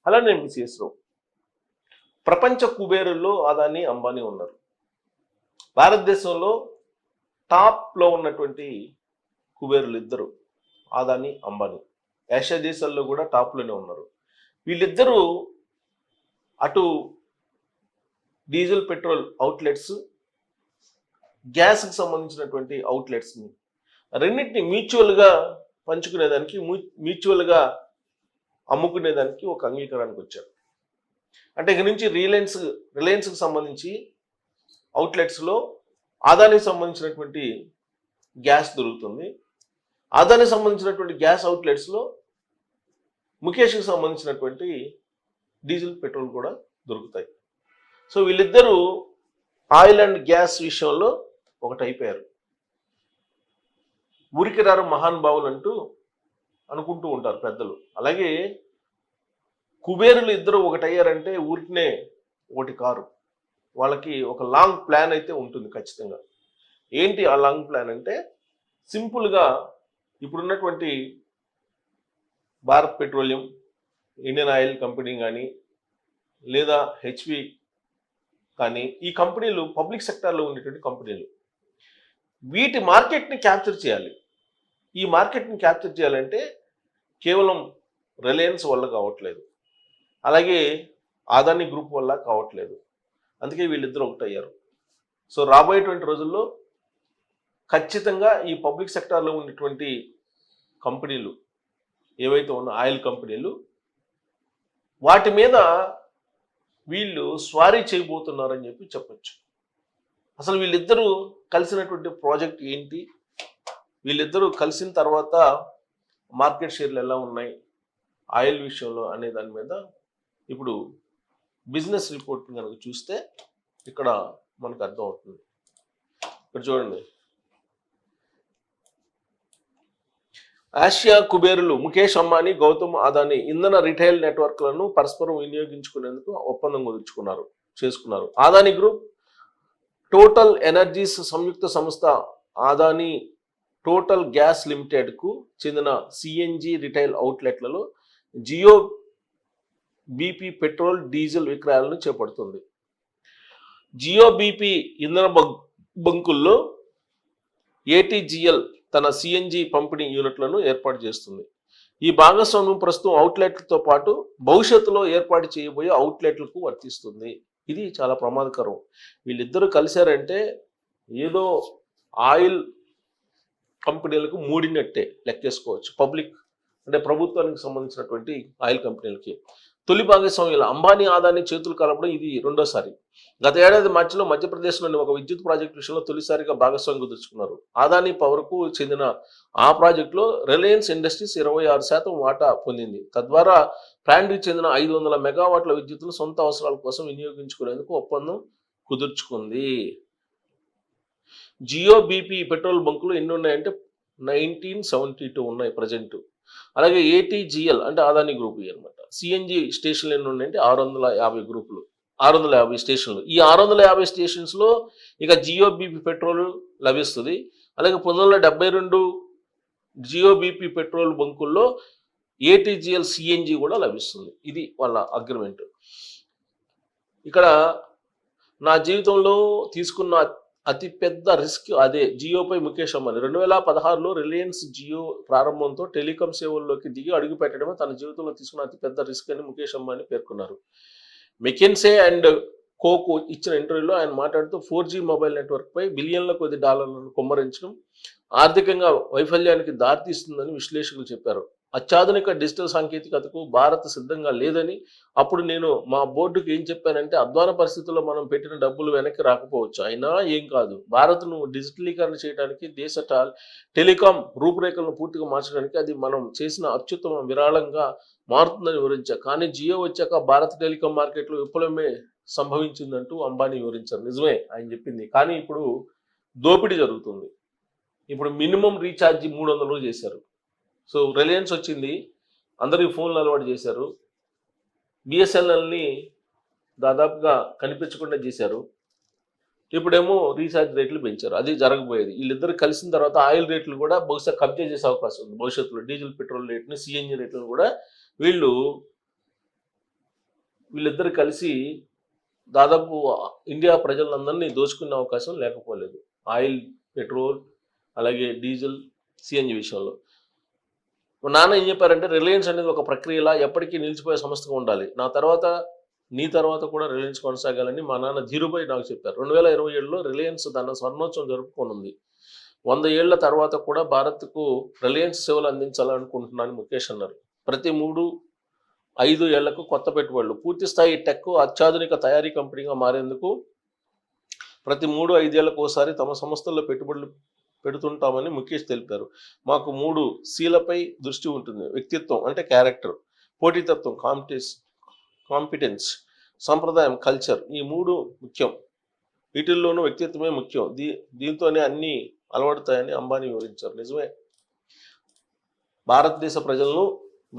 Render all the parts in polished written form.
అలానే ఎంబీసీఎస్ రావు. ప్రపంచ కుబేరుల్లో అదాని అంబానీ ఉన్నారు. భారతదేశంలో టాప్లో ఉన్నటువంటి కుబేరులు ఇద్దరు అదాని అంబానీ. ఏషియా దేశాల్లో కూడా టాప్లోనే ఉన్నారు. వీళ్ళిద్దరూ అటు డీజిల్ పెట్రోల్ అవుట్లెట్స్, గ్యాస్కి సంబంధించినటువంటి అవుట్లెట్స్ని రెండింటిని మ్యూచువల్గా పంచుకునేదానికి, మ్యూచువల్గా అమ్ముకునేదానికి ఒక అంగీకారానికి వచ్చారు. అంటే ఇక నుంచి రిలయన్స్కి సంబంధించి అవుట్లెట్స్లో అదానికి సంబంధించినటువంటి గ్యాస్ దొరుకుతుంది. అదానికి సంబంధించినటువంటి గ్యాస్ అవుట్లెట్స్లో ముఖేష్కి సంబంధించినటువంటి డీజిల్ పెట్రోల్ కూడా దొరుకుతాయి. సో వీళ్ళిద్దరూ ఆయిల్ అండ్ గ్యాస్ విషయంలో ఒకటైపోయారు. ఊరికి రారు మహానుభావులు అంటూ అనుకుంటూ ఉంటారు పెద్దలు. అలాగే కుబేరులు ఇద్దరు ఒకటయ్యారంటే ఊరికినే ఒకటి కారు. వాళ్ళకి ఒక లాంగ్ ప్లాన్ అయితే ఉంటుంది ఖచ్చితంగా. ఏంటి ఆ లాంగ్ ప్లాన్ అంటే, సింపుల్గా ఇప్పుడున్నటువంటి Bharat petroleum, Indian oil company కానీ, లేదా హెచ్పి కానీ, ఈ కంపెనీలు పబ్లిక్ సెక్టార్లో ఉండేటువంటి కంపెనీలు. వీటి మార్కెట్ని క్యాప్చర్ చేయాలి. ఈ మార్కెట్ని క్యాప్చర్ చేయాలంటే కేవలం రిలయన్స్ వల్ల కావట్లేదు, అలాగే అదాని గ్రూప్ వల్ల కావట్లేదు. అందుకే వీళ్ళిద్దరూ ఒకటయ్యారు. సో రాబోయేటువంటి రోజుల్లో ఖచ్చితంగా ఈ పబ్లిక్ సెక్టార్లో ఉన్నటువంటి కంపెనీలు ఏవైతే ఉన్న ఆయిల్ కంపెనీలు, వాటి మీద వీళ్ళు స్వారీ చేయబోతున్నారని చెప్పొచ్చు. అసలు వీళ్ళిద్దరూ కలిసినటువంటి ప్రాజెక్ట్ ఏంటి, వీళ్ళిద్దరూ కలిసిన తర్వాత మార్కెట్ షేర్లు ఎలా ఉన్నాయి ఆయిల్ విషయంలో అనే దాని మీద ఇప్పుడు బిజినెస్ రిపోర్ట్ కనుక చూస్తే ఇక్కడ మనకు అర్థం అవుతుంది. ఇక్కడ చూడండి, ఆసియా కుబేరులు ముఖేష్ అంబానీ, గౌతమ్ అదానీ ఇంధన రిటైల్ నెట్వర్క్లను పరస్పరం వినియోగించుకునేందుకు ఒప్పందం చేసుకున్నారు. అదానీ గ్రూప్ టోటల్ ఎనర్జీస్ సంయుక్త సంస్థ అదానీ టోటల్ గ్యాస్ లిమిటెడ్కు చెందిన సిఎన్జి రిటైల్ అవుట్లెట్లలో జియో బీపీ పెట్రోల్, డీజిల్ విక్రయాలను చేపడుతుంది. జియో బీపీ ఇంధన బంకుల్లో ఏటీజీఎల్ తన సిఎన్జి పంపిణీ యూనిట్లను ఏర్పాటు చేస్తుంది. ఈ భాగస్వామ్యం ప్రస్తుతం అవుట్లెట్లతో పాటు భవిష్యత్తులో ఏర్పాటు చేయబోయే అవుట్లెట్లకు వర్తిస్తుంది. ఇది చాలా ప్రమాదకరం. వీళ్ళిద్దరూ కలిశారంటే ఏదో ఆయిల్ కంపెనీలకు మూడినట్టే లెక్కేసుకోవచ్చు. పబ్లిక్ అంటే ప్రభుత్వానికి సంబంధించినటువంటి ఆయిల్ కంపెనీలకి తొలి భాగస్వామ్యాలు అంబానీ, అదానీ చేతులు కలపడం ఇది రెండోసారి. గత ఏడాది మార్చిలో మధ్యప్రదేశ్లోని ఒక విద్యుత్ ప్రాజెక్టు విషయంలో తొలిసారిగా భాగస్వామ్యం కుదుర్చుకున్నారు. అదానీ పవర్కు చెందిన ఆ ప్రాజెక్టులో రిలయన్స్ ఇండస్ట్రీస్ 26% వాటా పొందింది. తద్వారా ప్లాంట్కి చెందిన 500 మెగావాట్ల విద్యుత్తును సొంత అవసరాల కోసం వినియోగించుకునేందుకు ఒప్పందం కుదుర్చుకుంది. జియో బీపీ పెట్రోల్ బంకులు ఎన్ని ఉన్నాయంటే 1972 ఉన్నాయి ప్రజెంట్. అలాగే ఏటీజీఎల్ అంటే అదానీ గ్రూప్ అనమాట. సిఎన్జి స్టేషన్లు ఎన్ని ఉన్నాయంటే 650 స్టేషన్లు. ఈ 650 స్టేషన్స్లో ఇక జియో బీపీ పెట్రోల్ లభిస్తుంది. అలాగే 1972 జియో బీపీ పెట్రోల్ బంకుల్లో ఏటీజీఎల్ సిఎన్జి కూడా లభిస్తుంది. ఇది వాళ్ళ అగ్రిమెంట్. ఇక్కడ నా జీవితంలో తీసుకున్న అతిపెద్ద రిస్క్ అదే, జియోపై ముఖేష్ అంబానీ. 2016లో రిలయన్స్ జియో ప్రారంభంతో టెలికాం సేవల్లోకి దిగి అడుగు పెట్టడమే తన జీవితంలో తీసుకున్న అతిపెద్ద రిస్క్ అని ముఖేష్ అంబానీ పేర్కొన్నారు. మెకెన్సే అండ్ కోకు ఇచ్చిన ఇంటర్వ్యూలో ఆయన మాట్లాడుతూ 4G మొబైల్ నెట్వర్క్పై బిలియన్ల కొద్ది డాలర్లను కుమ్మరించడం ఆర్థికంగా వైఫల్యానికి దారితీస్తుందని విశ్లేషకులు చెప్పారు. అత్యాధునిక డిజిటల్ సాంకేతికతకు భారత్ సిద్ధంగా లేదని, అప్పుడు నేను మా బోర్డుకి ఏం చెప్పానంటే, అధ్వాన పరిస్థితుల్లో మనం పెట్టిన డబ్బులు వెనక్కి రాకపోవచ్చు, అయినా ఏం కాదు, భారత్ను డిజిటలీకరణ చేయడానికి, దేశ టెలికాం రూపురేఖలను పూర్తిగా మార్చడానికి అది మనం చేసిన అత్యుత్తమ విరాళంగా మారుతుందని వివరించారు. కానీ జియో వచ్చాక భారత్ టెలికాం మార్కెట్లో విప్లవమే సంభవించిందంటూ అంబానీ వివరించారు. నిజమే ఆయన చెప్పింది. కానీ ఇప్పుడు దోపిడీ జరుగుతుంది. ఇప్పుడు మినిమం రీఛార్జ్ 300 చేశారు. సో రిలయన్స్ వచ్చింది, అందరికీ ఫోన్లు అలవాటు చేశారు, బిఎస్ఎన్ఎల్ని దాదాపుగా కనిపించకుండా చేశారు. ఇప్పుడేమో రీఛార్జ్ రేట్లు పెంచారు. అది జరగబోయేది. వీళ్ళిద్దరు కలిసిన తర్వాత ఆయిల్ రేట్లు కూడా బహుశా కబ్జా చేసే అవకాశం ఉంది భవిష్యత్తులో. డీజిల్ పెట్రోల్ రేట్ని, సిఎన్జి రేట్లను కూడా వీళ్ళు వీళ్ళిద్దరు కలిసి దాదాపు ఇండియా ప్రజలందరినీ దోచుకునే అవకాశం లేకపోలేదు. ఆయిల్, పెట్రోల్, అలాగే డీజిల్, సిఎన్జి విషయంలో. మా నాన్న ఏం చెప్పారంటే రిలయన్స్ అనేది ఒక ప్రక్రియలా ఎప్పటికీ నిలిచిపోయే సంస్థగా ఉండాలి. నీ తర్వాత కూడా రిలయన్స్ కొనసాగాలని మా నాన్న ధీరుభాయ్ నాకు చెప్పారు. 2027లో రిలయన్స్ తన స్వర్ణోత్సవం జరుపుకోనుంది. 100 ఏళ్ల తర్వాత కూడా భారత్కు రిలయన్స్ సేవలు అందించాలనుకుంటున్నాను ముఖేష్ అన్నారు. ప్రతి 3-5 ఏళ్లకు కొత్త పెట్టుబడులు, పూర్తి స్థాయి టెక్ అత్యాధునిక తయారీ కంపెనీగా మారేందుకు ప్రతి 3-5 ఏళ్లకు ఒకసారి తమ సంస్థల్లో పెట్టుబడులు పెడుతుంటామని ముఖేష్ తెలిపారు. మాకు 3 Cలపై దృష్టి ఉంటుంది. వ్యక్తిత్వం అంటే క్యారెక్టర్, పోటీతత్వం కాంపిటెన్స్, సంప్రదాయం కల్చర్. ఈ 3 ముఖ్యం. వీటిల్లోనూ వ్యక్తిత్వమే ముఖ్యం. దీంతోనే అన్నీ అలవడతాయని అంబానీ వివరించారు. నిజమే. భారతదేశ ప్రజలను,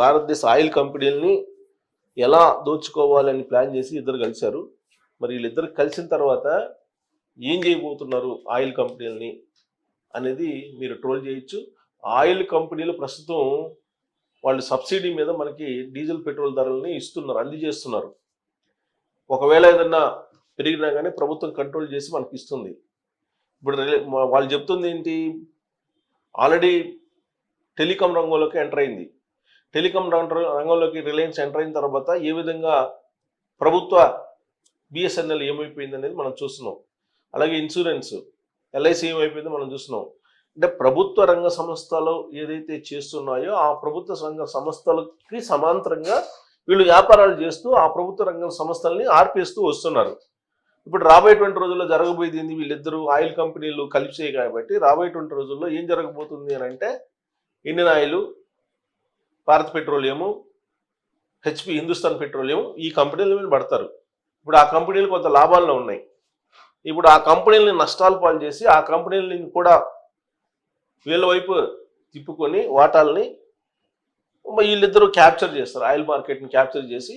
భారతదేశ ఆయిల్ కంపెనీలని ఎలా దోచుకోవాలని ప్లాన్ చేసి ఇద్దరు కలిశారు. మరి వీళ్ళిద్దరు కలిసిన తర్వాత ఏం చేయబోతున్నారు ఆయిల్ కంపెనీలని అనేది మీరు ట్రోల్ చేయొచ్చు. ఆయిల్ కంపెనీలు ప్రస్తుతం వాళ్ళు సబ్సిడీ మీద మనకి డీజిల్, పెట్రోల్ ధరలని అందజేస్తున్నారు. ఒకవేళ ఏదన్నా పెరిగినా కానీ ప్రభుత్వం కంట్రోల్ చేసి మనకి ఇస్తుంది. ఇప్పుడు వాళ్ళు చెప్తుంది ఏంటి, ఆల్రెడీ టెలికాం రంగంలోకి ఎంటర్ అయింది. టెలికాం రంగంలోకి రిలయన్స్ ఎంటర్ అయిన తర్వాత ఏ విధంగా ప్రభుత్వ బిఎస్ఎన్ఎల్ ఏమైపోయింది అనేది మనం చూస్తున్నాం. అలాగే ఇన్సూరెన్స్, ఎల్ఐసి ఏమైపోయిందో మనం చూస్తున్నాం. అంటే ప్రభుత్వ రంగ సంస్థలు ఏదైతే చేస్తున్నాయో ఆ ప్రభుత్వ రంగ సంస్థలకి సమాంతరంగా వీళ్ళు వ్యాపారాలు చేస్తూ ఆ ప్రభుత్వ రంగ సంస్థల్ని ఆర్పేస్తూ వస్తున్నారు. ఇప్పుడు రాబోయేటువంటి రోజుల్లో జరగబోయేది ఏంది, వీళ్ళిద్దరూ ఆయిల్ కంపెనీలు కలిపే కాబట్టి రాబోయేటువంటి రోజుల్లో ఏం జరగబోతుంది అని అంటే Indian oil, Bharat petroleum, HP, Hindustan petroleum ఈ కంపెనీల మీద పడతారు. ఇప్పుడు ఆ కంపెనీలు కొంత లాభాల్లో ఉన్నాయి. ఇప్పుడు ఆ కంపెనీలని నష్టాలు పాలు చేసి ఆ కంపెనీలని కూడా వీళ్ళ వైపు తిప్పుకొని వాటాలని వీళ్ళిద్దరూ క్యాప్చర్ చేస్తారు. ఆయిల్ మార్కెట్ని క్యాప్చర్ చేసి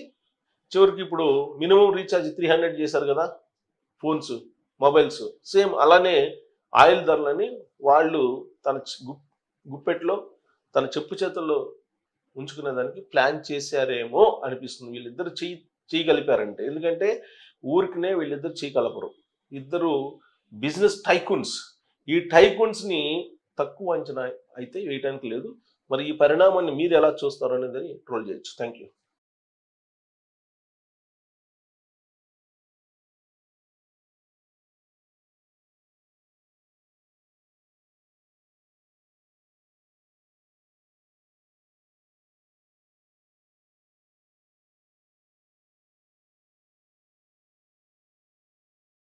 చివరికి ఇప్పుడు మినిమం రీఛార్జ్ 300 చేశారు కదా ఫోన్స్, మొబైల్స్. సేమ్ అలానే ఆయిల్ ధరలని వాళ్ళు తన గుప్పెట్లో, తన చెప్పు చేతుల్లో ఉంచుకునే దానికి ప్లాన్ చేశారేమో అనిపిస్తుంది. వీళ్ళిద్దరు చేయగలిపారంటే, ఎందుకంటే ఊరికినే వీళ్ళిద్దరు చేయగలపరు. ఇద్దరు బిజినెస్ టైకూన్స్. ఈ టైకూన్స్ని తక్కువ అంచనా అయితే వేయటానికి లేదు. మరి ఈ పరిణామాన్ని మీరు ఎలా చూస్తారు అనేది ట్రోల్ చేయొచ్చు. Thank you.